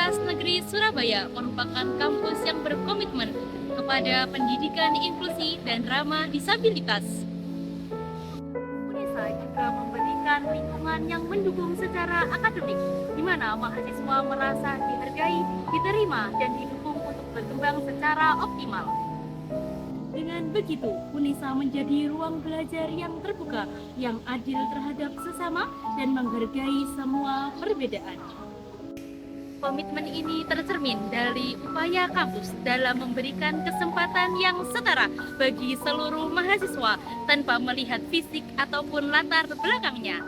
Universitas Negeri Surabaya merupakan kampus yang berkomitmen kepada pendidikan inklusi dan ramah disabilitas. UNESA juga memberikan lingkungan yang mendukung secara akademik, di mana mahasiswa merasa dihargai, diterima, dan didukung untuk berkembang secara optimal. Dengan begitu, UNESA menjadi ruang belajar yang terbuka, yang adil terhadap sesama, dan menghargai semua perbedaan. Komitmen ini tercermin dari upaya kampus dalam memberikan kesempatan yang setara bagi seluruh mahasiswa tanpa melihat fisik ataupun latar belakangnya.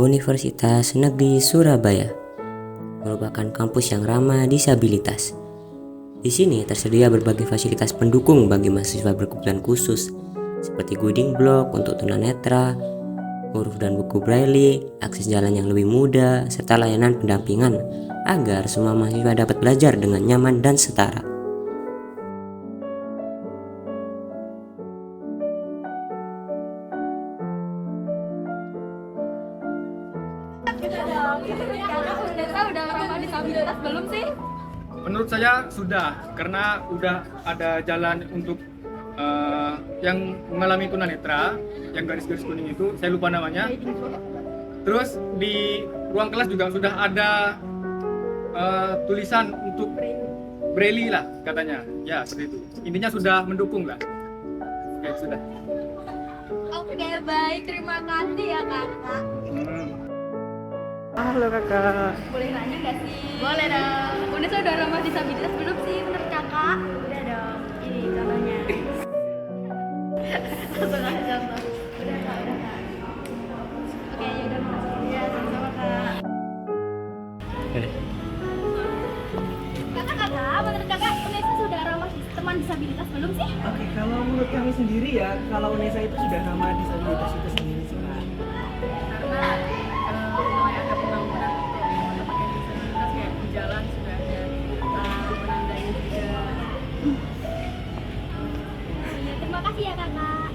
Universitas Negeri Surabaya merupakan kampus yang ramah disabilitas. Di sini tersedia berbagai fasilitas pendukung bagi mahasiswa berkebutuhan khusus, seperti guiding block untuk tunanetra, huruf dan buku braille, akses jalan yang lebih mudah, serta layanan pendampingan agar semua mahasiswa dapat belajar dengan nyaman dan setara. Udah ramah disabilitas belum sih? Menurut saya sudah, karena udah ada jalan untuk yang mengalami tunanetra, yang garis-garis kuning itu, saya lupa namanya. Terus di ruang kelas juga sudah ada tulisan untuk braille lah katanya. Ya, seperti itu. Intinya sudah mendukung lah. Oke, sudah. Oke, baik. Terima kasih ya, Kakak. Halo kakak. Boleh nanya nggak sih? Boleh dong. UNESA udah ramah disabilitas belum sih menurut Kakak? Udah dong. Ini contohnya. Langsung aja contoh. Udah Kak. Oke, ya udah makasih. Ya, sama-sama Kak. Kakak, menurut Kakak UNESA sudah ramah teman disabilitas belum sih? Oke, kalau menurut kami sendiri ya, kalau UNESA itu sudah ramah disabilitas itu sendiri sih, Kak. Karena mulai ada pembangunan untuk teman yang disabilitas kayak di jalan sudah ada penandanya juga. Iya, terima kasih ya Kakak.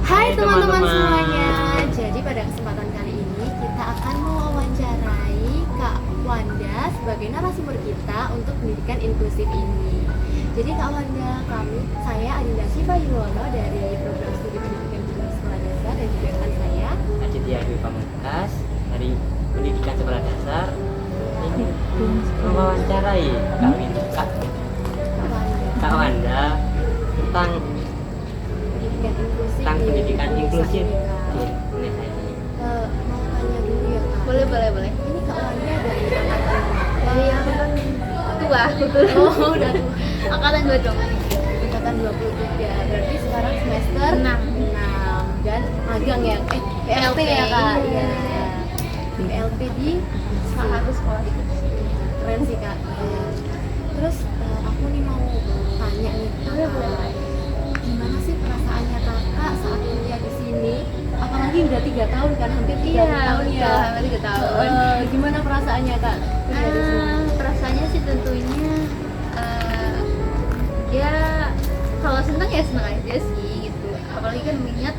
Hai teman-teman semuanya. Jadi pada kesempatan kali ini kita akan mewawancarai Kak Wanda sebagai narasumber kita untuk pendidikan inklusif ini. Jadi Kak Wanda, saya Adinda Siva Yuwono dari program studi pendidikan jenjang sekolah dasar, dan juga rekan saya Aditya Dwi Pamungkas dari Pendidikan Sekolah Dasar ini mewawancarai Kak Wanda tentang pendidikan inklusif di Indonesia ini. mau tanya dulu ya Kak. Boleh. Ini Kak Wanda dari angkatan Dari angkatan tua, betul. Oh, udah tua. Angkatan 2 dong. Angkatan 23. Berarti sekarang semester 6 dan magang ya. PLP ya Kak. Iya. PLP di salah satu sekolah di keren sih Kak. Terus aku nih mau tanya nih Kakak, gimana sih perasaannya Kakak saat kuliah di sini? Apalagi udah 3 tahun kan, hampir 3 tahun ya. Hampir 3 tahun. Gimana perasaannya Kak kuliah di sini? Perasaannya sih tentunya ya kalau senang ya senang aja sih gitu. Apalagi kan mengingat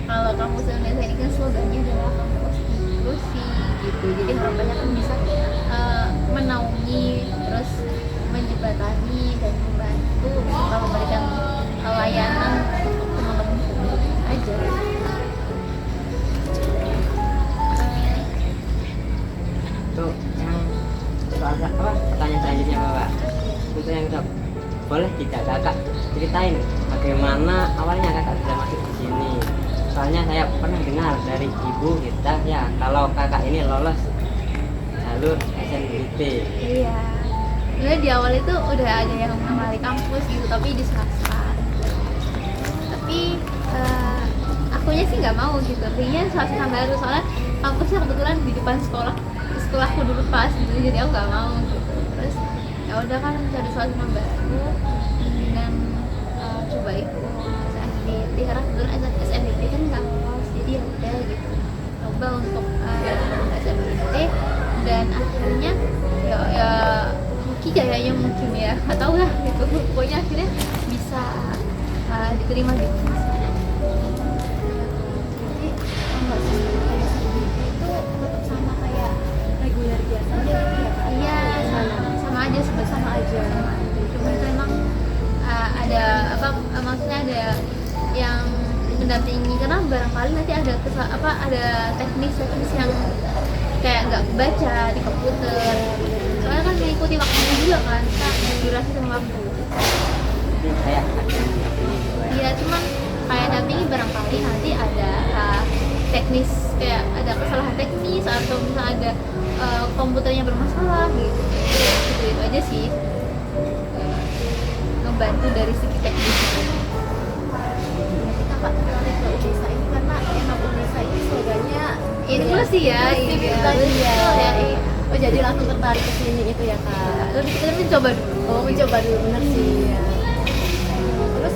kalau kampus Indonesia ini kan slogannya adalah kampus inklusi gitu. Jadi harapannya kan bisa menaungi, terus menjembatani dan membantu serta memberikan layanan untuk teman-teman aja. Itu yang soal pertanyaan selanjutnya Bapak. Untuk yang kedua, boleh tidak kakak ceritain bagaimana awalnya kakak bisa masuk di sini? Soalnya saya pernah dengar dari ibu kita ya kalau kakak ini lolos jalur SNBT. Iya. Sebenarnya di awal itu udah ada yang menawari kampus gitu, tapi di swasta. Tapi akunya sih nggak mau gitu. Artinya swasta baru, soalnya kampusnya kebetulan di depan sekolahku dulu pas gitu, jadi aku nggak mau gitu. Terus ya udah kan cari swasta baru dan coba ikut SNBT karena kebetulan SNBT kan nggak lolos, jadi ya udah gitu coba untuk SNBT dan akhirnya ya hoki kayaknya mungkin ya, nggak tahu lah gitu. Pokoknya akhirnya bisa diterima di UNESA. kalau sistem UNESA itu tetap sama kayak reguler biasanya gitu ya Kak? Iya, sama aja Sama aja. cuma itu emang ada apa maksudnya ada yang mendampingi karena barangkali nanti ada ada teknis yang kayak nggak kebaca di komputer, soalnya kan mengikuti waktunya juga kan, kita durasi sama waktu. Kayak Iya, cuman kayak dampingi barangkali nanti ada teknis, kayak ada kesalahan teknis atau misalnya ada komputernya bermasalah gitu. Itu aja sih. Ngebantu dari segi teknis. Kita Kak tertarik ke UNESA ini karena emang UNESA ini slogannya Inklusi ya, inklusif iya. itu tadi ya. Betul ya. Oh jadi langsung tertarik ke sini itu ya Kak. Lebih kita mencoba dulu. Oh mencoba dulu bener sih ya. Terus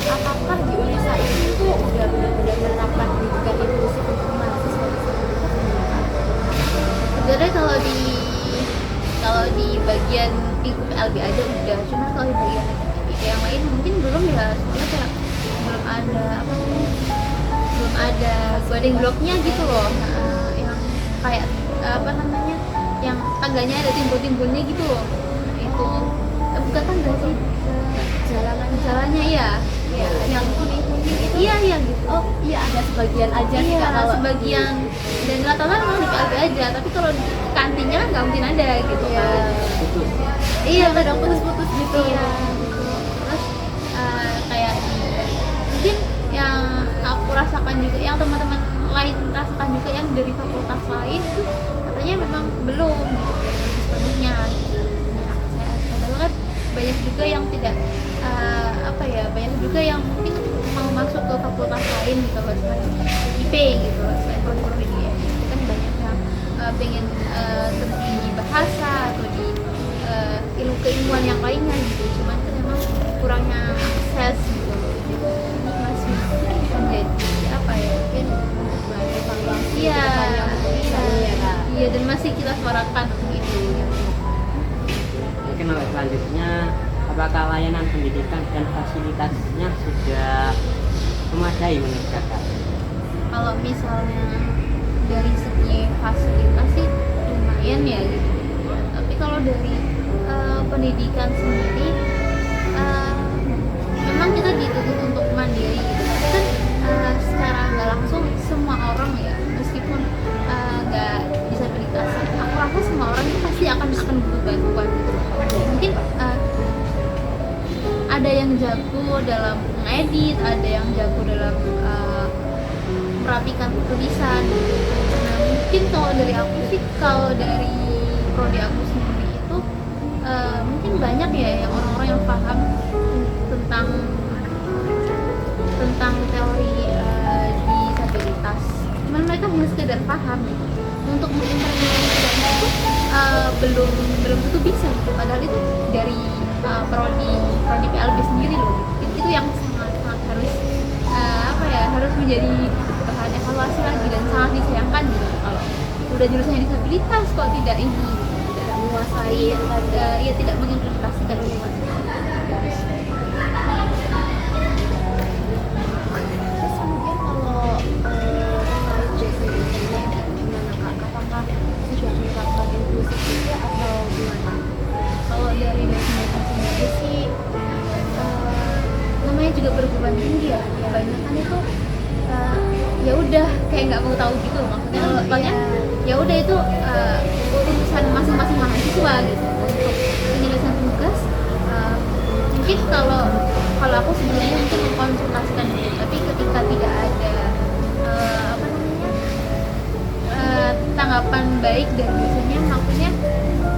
apakah di UNESA ini tuh udah benar-benar menerapkan pendidikan inklusif untuk mahasiswa disabilitas ini Kak? Sebenarnya kalau di bagian lingkup LB aja udah, cuma kalau di bagian yang lain mungkin belum ya, soalnya kayak belum ada apa namanya, belum ada building blocknya gitu loh. Yang kayak apa namanya, yang tangganya ada timbul-timbulnya gitu loh. Itu bukan tangga sih, jalannya ya, Yang kuning-kuning itu? iya gitu. Oh iya ada sebagian aja sih Iya, Kak kalau sebagian dan rata-rata memang di PLB aja, tapi kalau di kantinnya kan nggak mungkin ada gitu Iya. kan. putus. Iya, kadang putus-putus gitu. Iya, gitu. Terus kayak mungkin yang aku rasakan juga, yang teman-teman lain rasakan juga yang dari fakultas lain itu katanya memang belum gitu, sepenuhnya gitu. Padahal kan banyak juga yang tidak banyak juga yang mungkin mau masuk ke fakultas lain gitu loh, selain IP gitu loh, selain prodi ya. Kan banyak yang pengen terjun di bahasa atau di ilmu keilmuan yang lainnya gitu, cuman kan memang kurangnya akses gitu loh. Jadi ini masih menjadi apa ya, mungkin Evaluasi iya ya Kak. iya dan masih kita suarakan gitu. Mungkin selanjutnya, apakah layanan pendidikan dan fasilitasnya sudah memadai menurut kakak? Kalau misalnya dari segi fasilitas sih lumayan ya gitu, tapi kalau dari pendidikan sendiri memang kita dituntut untuk mandiri gitu, tapi kan secara nggak langsung semua orang ya, meskipun nggak disabilitas, aku rasa semua orang itu pasti akan butuh bantuan gitu. Mungkin ada yang jago dalam mengedit, ada yang jago dalam merapikan tulisan gitu. Nah mungkin kalau dari aku sih, kalau dari prodi aku sendiri itu mungkin banyak ya yang orang-orang yang paham tentang teori disabilitas, cuman mereka hanya sekedar paham gitu. Untuk mengimplementasikannya itu belum tentu bisa gitu, padahal itu dari prodi PLB sendiri loh. Itu yang sangat harus harus menjadi bahan evaluasi lagi, dan sangat disayangkan gitu kalau udah jurusannya disabilitas kok tidak menguasai tidak mengimplementasikan itu. Terus mungkin kalau terkait JSN gimana Kak? Apakah sudah menerapkan inklusif juga atau gimana? Kalau dari destinasi sendiri sih namanya juga perguruan tinggi ya, kebanyakan itu ya udah kayak nggak mau tahu gitu, maksudnya soalnya ya udah itu urusan masing-masing mahasiswa gitu untuk penyelesaian tugas. Mungkin kalau aku sebenarnya mungkin mengkonsultasikan itu, tapi ketika tidak ada tanggapan baik dari dosennya, maksudnya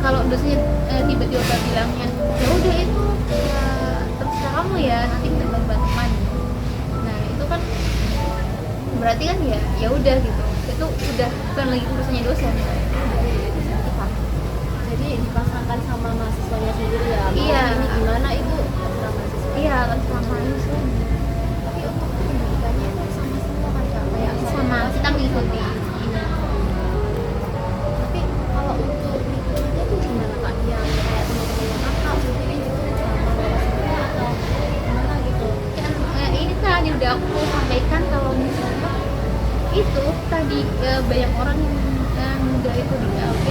kalau dosennya tiba-tiba bilangnya ya udah itu terserah kamu ya, nanti kita bantuan. Nah itu kan berarti kan ya udah gitu, itu udah bukan lagi urusannya dosen. Jadi dipasangkan sama mahasiswanya sendiri ya? Iya. Ini gimana itu terserah mahasiswa? Iya, terserah mahasiswa. Tapi untuk pendidikannya itu sama semua kan Kak? Kayak Sama kita mengikuti. Tapi kalau untuk lingkungannya tuh gimana Kak? Yang kayak teman-teman yang akal mungkin itu sama mahasiswa atau gimana gitu? Kan ini tadi udah aku sampaikan kalau misalnya itu yang muda itu di LP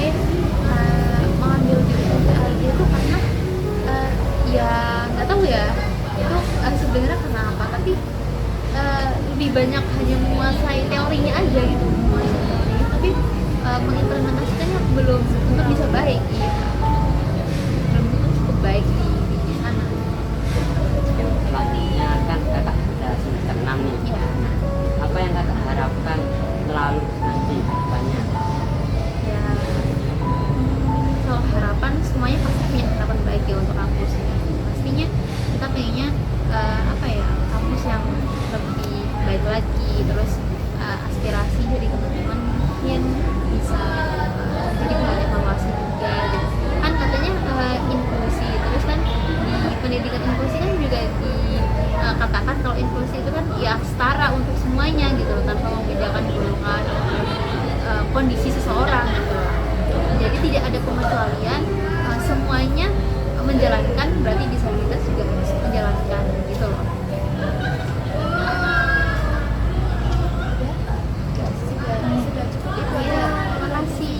mengambil jurusan PLJ itu karena ya nggak tahu ya itu sebenarnya karena apa, tapi lebih banyak hanya menguasai teorinya aja gitu, menguasai teorinya, tapi mengimplementasikannya belum tentu bisa baik, ya. Belum tentu cukup baik di sana. Selanjutnya kan kakak sudah semester 6 nih. Ya. Apa yang kakak harapkan melalui nanti depannya? Ya, kalau harapan semuanya pasti punya harapan baik ya untuk kampus ya. Pastinya kita pengennya apa ya, kampus yang lebih baik lagi, terus aspirasi dari teman-teman mungkin bisa jadi punya evaluasi juga gitu. Kan katanya inklusi, terus kan di pendidikan inklusi kan juga dikatakan kalau inklusi itu kan ya setara untuk semuanya gitu loh, tanpa membedakan golongan kondisi seseorang gitu loh. Jadi tidak ada pengecualian, semuanya menjalankan, berarti disabilitas juga harus menjalankan gitu loh. Sudah cukup itu Ya, ya. terima kasih.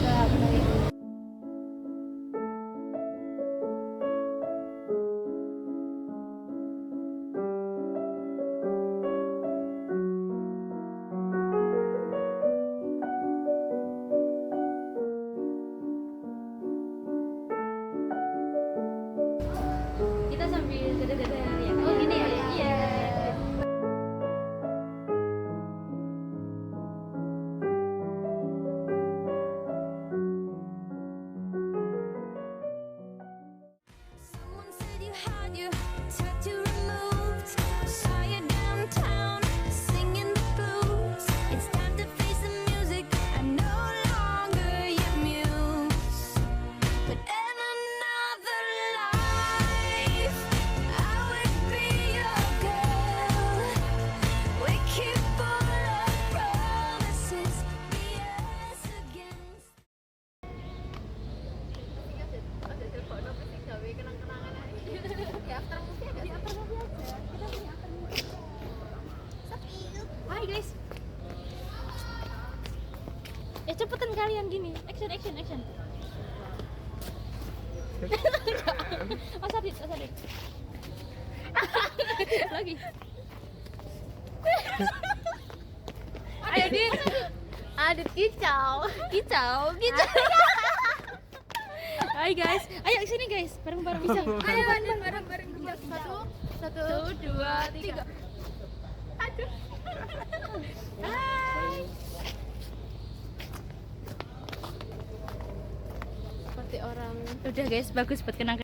Kita sambil dadah-dadah ya. Oh, gini ya? Iya. Someone said you had your tattoo removed. Saw you downtown singing the blues. It's time to face the music. I'm no longer your muse. But in another life, I would be your girl. We keep all our promises. Be us against. Hai guys. Cepetan kalian gini. Action. Mas Adit. Lagi. Ayo Adit kicau. Hai guys, ayo sini guys, bareng-bareng bisa. Ayo bareng-bareng. Satu, dua, tiga. Aduh. Hai. Seperti orang. Udah guys, bagus buat kenang.